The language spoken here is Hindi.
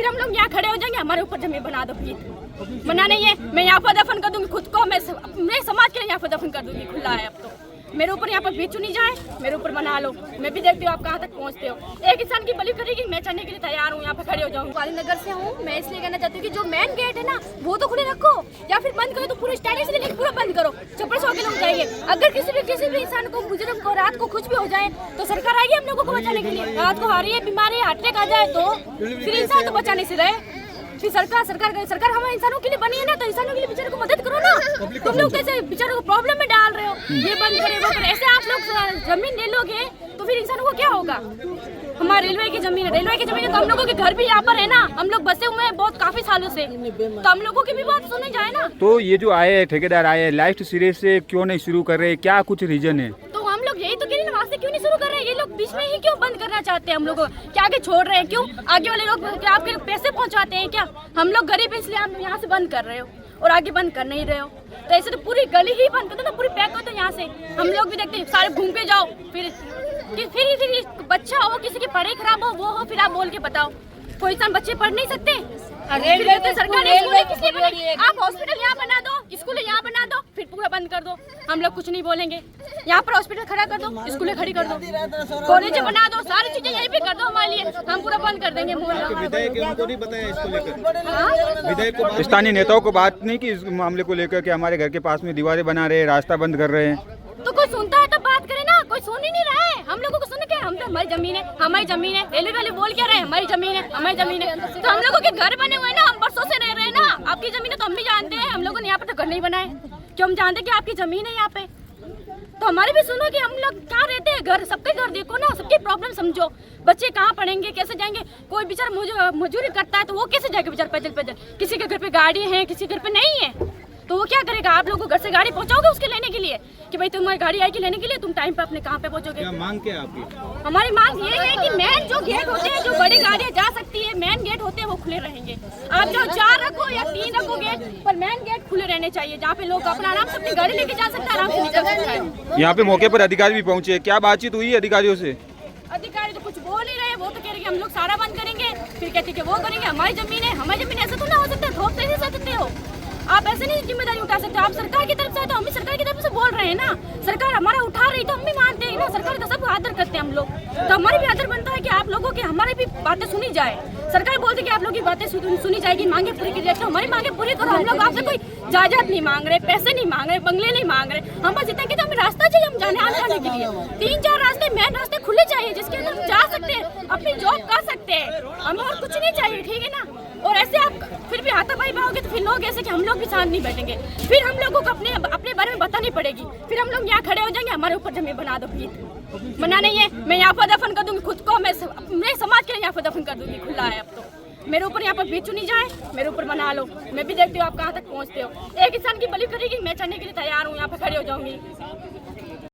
फिर हम लोग यहाँ खड़े हो जाएंगे, हमारे ऊपर जमीन बना दो प्लीज। मना नहीं है, मैं यहाँ पर दफन कर दूंगी खुद को, मैं समाज के लिए यहाँ पर दफन कर दूंगी। खुला है अब तो, मेरे ऊपर यहाँ पर बीच नहीं जाए, मेरे ऊपर बना लो। मैं भी देखती हूँ आप कहाँ तक पहुँचते हो। एक इंसान की बलि करेगी, मैं चलने के लिए तैयार हूँ, यहाँ पे खड़े हो जाऊँ। वाली नगर से हूँ मैं, इसलिए कहना चाहती हूँ कि जो मेन गेट है ना वो तो खुले रखो, या फिर बंद करो तो पूरे स्टैंड से लेकर पूरा बंद करो, चप्पल सौ के लोग जाएंगे। अगर किसी भी इंसान को, बुजुर्ग को रात को कुछ भी हो जाए तो सरकार आएगी हम लोगों को बचाने के लिए। रात को हारी है, बीमारी है, हार्ट अटैक आ जाए तो फिर इंसान तो बचाने से रहे। फिर सरकार हमारे इंसानों के लिए बनी है ना, तो इंसानों के लिए बेचारों को मदद करो ना। तुम लोग कैसे बेचारों को प्रॉब्लम में डाल रहे हो, ये बंद करे वो करे। ऐसे आप लोग जमीन ले लोगे तो फिर इंसानों को क्या होगा। हमारे रेलवे की जमीन है, तो हम लोगों के घर भी यहाँ पर है ना, हम लोग बसे हुए हैं बहुत काफी सालों से, तो हम लोगों की भी बात सुनी जाए ना। तो ये जो आए ठेकेदार आए, लास्ट सिरे से क्यों नहीं शुरू कर रहे, क्या कुछ रीजन है? तो हम लोग यही तो कह रहे हैं, वहाँ से क्यों नहीं शुरू कर रहे हैं? ये लोग बीच में ही क्यों बंद करना चाहते हैं हम लोगों को? क्या आगे छोड़ रहे हैं? क्यों आगे वाले लोग क्या आपके पैसे पहुँचाते हैं क्या? हम लोग गरीब इसलिए हम यहाँ से बंद कर रहे हो और आगे बंद कर नहीं रहे हो। तो ऐसे तो पूरी गली ही बंद कर दो ना, पूरी पैक कर दो यहाँ से। हम लोग भी देखते हैं, सारे घूम के जाओ, फिर बच्चा हो, किसी की पढ़ाई खराब हो, वो हो, फिर आप बोल के बताओ। कोई इंसान बच्चे पढ़ नहीं सकते? सरकार आप हॉस्पिटल यहाँ बना दो, स्कूल यहाँ बना दो, फिर पूरा बंद कर दो। हम लोग कुछ नहीं बोलेंगे। यहाँ पर हॉस्पिटल खड़ा कर दो, स्कूलें खड़ी कर दो, कॉलेज बना दो, सारी चीजें यहीं पे कर दो हमारे लिए, हम पूरा बंद कर देंगे। विधायक को नहीं बताया इसको लेकर? विधायक को, स्थानीय नेताओं को बात नहीं की इस मामले को लेकर कि हमारे घर के पास में दीवारें बना रहे हैं, रास्ता बंद कर रहे हैं? तो कोई सुनता है तो बात करे ना, कोई सुन ही नहीं रहा है। हम लोगों को सुन के, हम तो हमारी जमीन है, हमारी जमीन है। रेलवे वाले बोल क्या रहे हैं, हमारी जमीन है, हमारी जमीन है। तो हम लोगों के घर बने हुए हैं ना, हम बरसों से रह रहे हैं ना। आपकी जमीन है तो हम भी जानते हैं, हम लोगों ने यहाँ पे तो घर नहीं बनाए, क्यों हम जानते हैं कि आपकी जमीन है यहाँ पे। तो हमारे भी सुनो कि हम लोग कहाँ रहते हैं, घर सबके घर देखो ना, सबकी प्रॉब्लम समझो। बच्चे कहाँ पढ़ेंगे, कैसे जाएंगे? कोई बेचारा मजदूरी करता है तो वो कैसे जाएगा बेचारा पैदल? किसी के घर पे गाड़ी है, किसी के घर पे नहीं है, तो वो क्या करेगा? आप लोगों को घर से गाड़ी पहुंचाओगे उसके लेने के लिए कि भाई तुम्हारी गाड़ी आएगी लेने के लिए, तुम टाइम पे अपने कहाँ पे पहुंचोगे? क्या मांग क्या है आपकी? हमारी मांग ये है कि मेन जो गेट होते हैं, जो बड़ी गाड़ियाँ जा सकती है, मेन गेट होते हैं वो खुले रहेंगे। आप जो 4 रखो या 3 रखो गेट, पर मेन गेट खुले रहने चाहिए, जहाँ पे लोग अपना आराम से अपनी गाड़ी लेके जा सकते हैं, आराम से निकल सकते हैं। यहाँ पे मौके पर अधिकारी भी पहुँचे, क्या बातचीत हुई अधिकारियों से? अधिकारी तो कुछ बोल ही रहे, वो तो कह रहे कि हम लोग सारा बंद करेंगे, फिर कहते कि वो करेंगे। हमारी जमीन है, हमारी जमीन ऐसा तो ना हो सकता है, थोप से सकते हो आप, ऐसे नहीं जिम्मेदारी उठा सकते। आप सरकार की तरफ से, तो हम भी सरकार की तरफ से बोल रहे हैं ना। सरकार हमारा उठा रही तो हम भी मानते हैं ना, सरकार का सब आदर करते हैं हम लोग, तो हमारी भी आदर बनता है कि आप लोगों की हमारी भी बातें सुनी जाए। सरकार बोलती है कि आप लोगों की बातें सुनी जाएगी, मांगे पूरी की जाए, तो हमारी मांगे पूरी करो। हम लोग आपसे कोई जायदाद नहीं मांग रहे, पैसे नहीं मांग रहे, बंगले नहीं मांग रहे, हम बस इतना कि हमें रास्ता चाहिए, हम जाने के लिए 3-4 रास्ते, मेन रास्ते खुले चाहिए, जिसके अंदर हम जा सकते हैं, अपनी जॉब कर सकते हैं, हमें और कुछ नहीं चाहिए, ठीक है ना। और ऐसे आप फिर भी हाथापाई पाओगे तो फिर लोग ऐसे कि हम लोग भी साथ नहीं बैठेंगे, फिर हम लोगों को अपने बारे में बतानी पड़ेगी, फिर हम लोग यहाँ खड़े हो जाएंगे, हमारे ऊपर जमीन बना दो प्लीज। मना नहीं है, मैं यहाँ पर दफन कर दूंगी खुद को, मैं समाज के लिए यहाँ पर दफन कर दूंगी। खुला है अब तो, मेरे ऊपर यहाँ पर बीच नहीं जाए, मेरे ऊपर बना लो। मैं भी देखती हूँ आप कहाँ तक पहुँचते हो। एक इंसान की बलि करेगी, मैं चलने के लिए तैयार हूँ, यहाँ पे खड़े हो जाऊंगी।